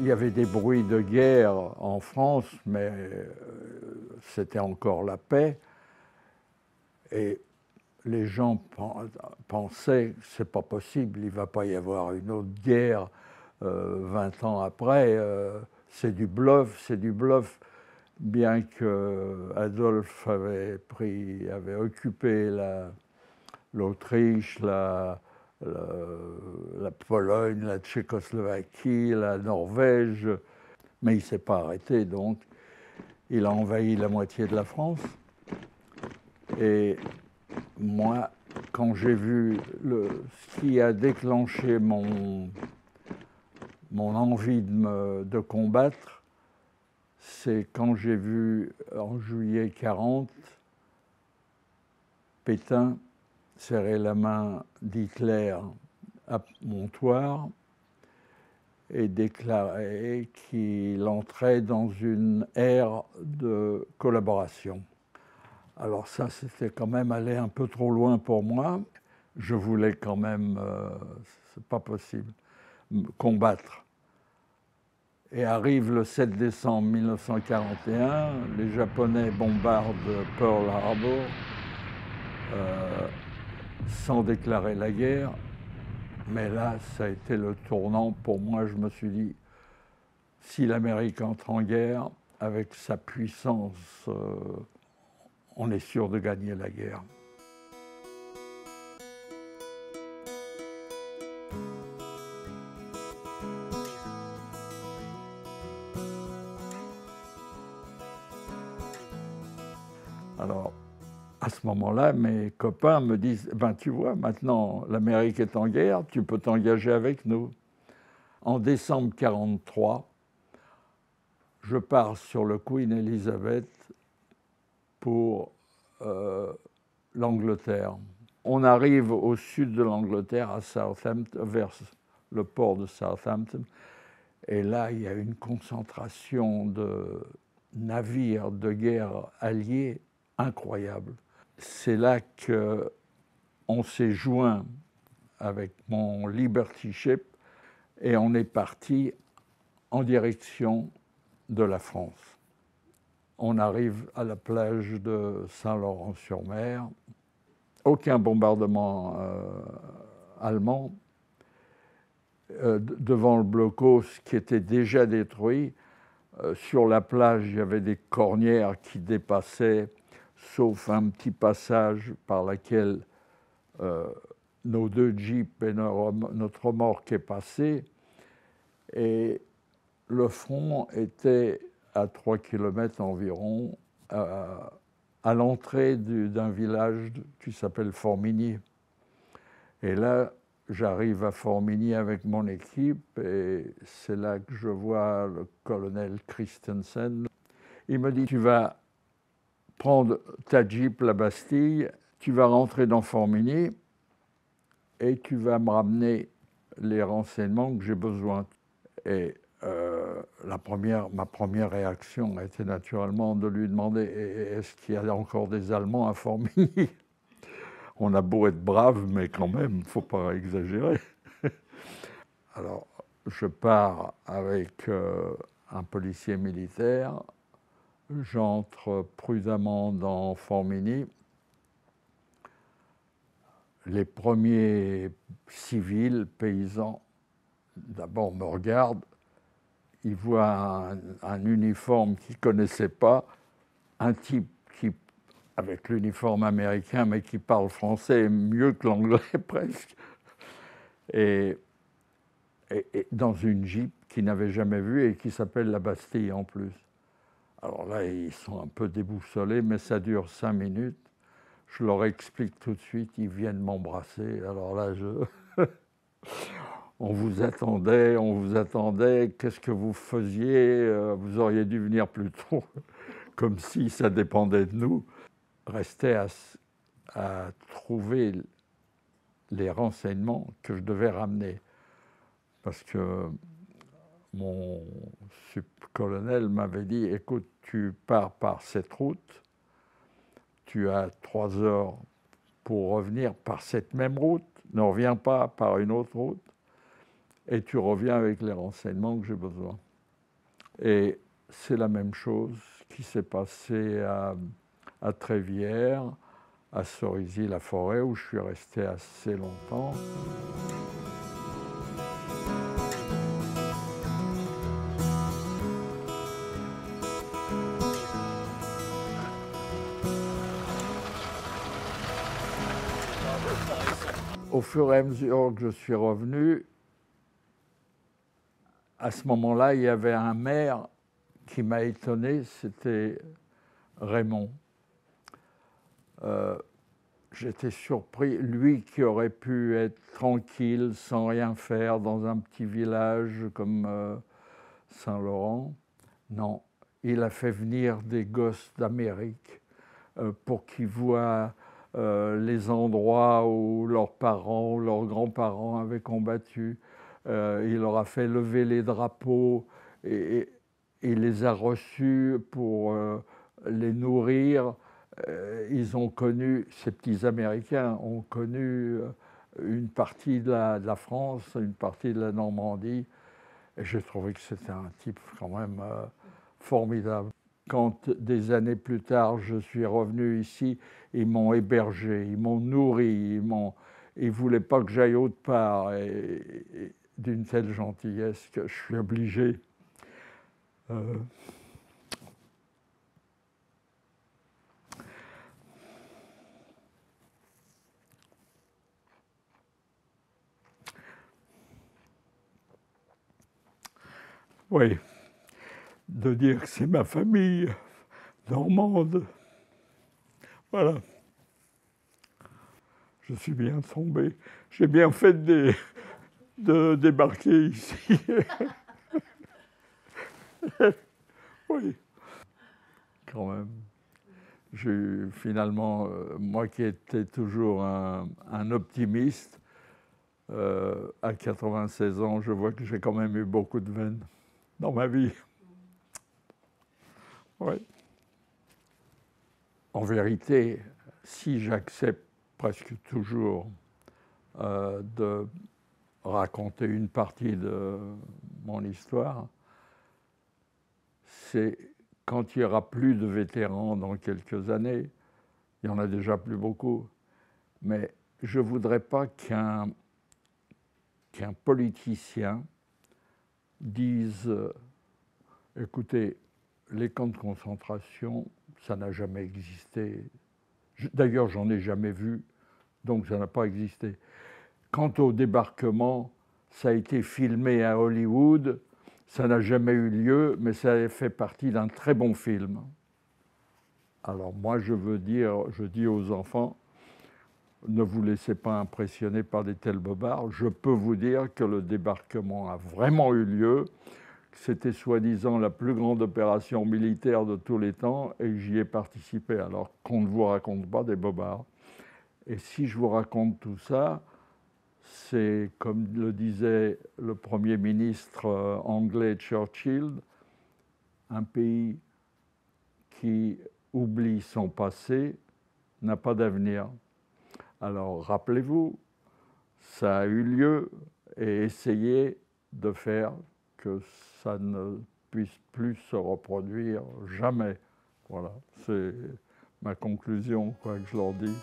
Il y avait des bruits de guerre en France, mais c'était encore la paix. Et les gens pensaient que c'est pas possible, il ne va pas y avoir une autre guerre 20 ans après. C'est du bluff, c'est du bluff. Bien que Adolphe avait occupé l'Autriche, la Pologne, la Tchécoslovaquie, la Norvège, mais il ne s'est pas arrêté, donc il a envahi la moitié de la France. Et moi, quand j'ai vu ce qui a déclenché mon envie de combattre, c'est quand j'ai vu en juillet 40 Pétain serrer la main d'Hitler à Montoire et déclarer qu'il entrait dans une ère de collaboration. Alors ça, c'était quand même aller un peu trop loin pour moi. Je voulais quand même, c'est pas possible, combattre. Et arrive le 7 décembre 1941, les Japonais bombardent Pearl Harbor sans déclarer la guerre. Mais là, ça a été le tournant. Pour moi, je me suis dit, si l'Amérique entre en guerre, avec sa puissance, on est sûr de gagner la guerre. Alors, à ce moment-là, mes copains me disent « Ben, tu vois, maintenant, l'Amérique est en guerre, tu peux t'engager avec nous. » En décembre 1943, je pars sur le Queen Elizabeth pour l'Angleterre. On arrive au sud de l'Angleterre, à Southampton, vers le port de Southampton, et là, il y a une concentration de navires de guerre alliés incroyable. C'est là qu'on s'est joint avec mon Liberty Ship et on est parti en direction de la France. On arrive à la plage de Saint-Laurent-sur-Mer, aucun bombardement allemand. Devant le blocos qui était déjà détruit, sur la plage, il y avait des cornières qui dépassaient, sauf un petit passage par lequel nos deux jeeps et notre remorque est passé. Et le front était à 3 km environ, à l'entrée d'un village qui s'appelle Formigny. Et là, j'arrive à Formigny avec mon équipe et c'est là que je vois le colonel Christensen. Il me dit « Tu vas prendre ta Jeep, la Bastille, tu vas rentrer dans Formigny et tu vas me ramener les renseignements que j'ai besoin. » Et ma première réaction a été naturellement de lui demander « Est-ce qu'il y a encore des Allemands à Formigny ?» On a beau être brave, mais quand même, il ne faut pas exagérer. Alors, je pars avec un policier militaire, j'entre prudemment dans Formigny. Les premiers civils, paysans, d'abord me regardent, ils voient un uniforme qu'ils ne connaissaient pas, un type avec l'uniforme américain, mais qui parle français mieux que l'anglais presque, et dans une Jeep qu'ils n'avaient jamais vue et qui s'appelle la Bastille en plus. Alors là, ils sont un peu déboussolés, mais ça dure 5 minutes. Je leur explique tout de suite, ils viennent m'embrasser. Alors là, on vous attendait, qu'est-ce que vous faisiez? Vous auriez dû venir plus tôt, comme si ça dépendait de nous. Restait à trouver les renseignements que je devais ramener. Parce que mon colonel m'avait dit, écoute, tu pars par cette route, tu as 3 heures pour revenir par cette même route, ne reviens pas par une autre route, et tu reviens avec les renseignements que j'ai besoin. Et c'est la même chose qui s'est passé à Trévière, à Cerisy-la-Forêt, où je suis resté assez longtemps. Au fur et à mesure que je suis revenu, à ce moment-là, il y avait un maire qui m'a étonné, c'était Raymond. J'étais surpris, lui qui aurait pu être tranquille, sans rien faire, dans un petit village comme Saint-Laurent. Non, il a fait venir des gosses d'Amérique pour qu'ils voient les endroits où leurs parents, leurs grands-parents avaient combattu. Il leur a fait lever les drapeaux et il les a reçus pour les nourrir. Ils ont connu, ces petits Américains ont connu une partie de la France, une partie de la Normandie, et j'ai trouvé que c'était un type quand même formidable. Quand des années plus tard, je suis revenu ici, ils m'ont hébergé, ils m'ont nourri, ils ne voulaient pas que j'aille autre part, et d'une telle gentillesse que je suis obligé. Oui, de dire que c'est ma famille normande. Voilà. Je suis bien tombé. J'ai bien fait de débarquer ici. Oui, quand même. Finalement, moi qui étais toujours un optimiste, à 96 ans, je vois que j'ai quand même eu beaucoup de veines dans ma vie. Oui. En vérité, si j'accepte presque toujours de raconter une partie de mon histoire, c'est quand il n'y aura plus de vétérans dans quelques années, il n'y en a déjà plus beaucoup, mais je ne voudrais pas qu'un politicien dise écoutez, les camps de concentration, ça n'a jamais existé. D'ailleurs, j'en ai jamais vu, donc ça n'a pas existé. Quant au débarquement, ça a été filmé à Hollywood, ça n'a jamais eu lieu, mais ça a fait partie d'un très bon film. Alors moi, je dis aux enfants, ne vous laissez pas impressionner par des tels bobards. Je peux vous dire que le débarquement a vraiment eu lieu. C'était soi-disant la plus grande opération militaire de tous les temps et que j'y ai participé. Alors qu'on ne vous raconte pas des bobards. Et si je vous raconte tout ça, c'est comme le disait le Premier ministre anglais Churchill, un pays qui oublie son passé n'a pas d'avenir. Alors rappelez-vous, ça a eu lieu et essayez de faire que ça ne puisse plus se reproduire jamais. Voilà, c'est ma conclusion, quoi, que je leur dis.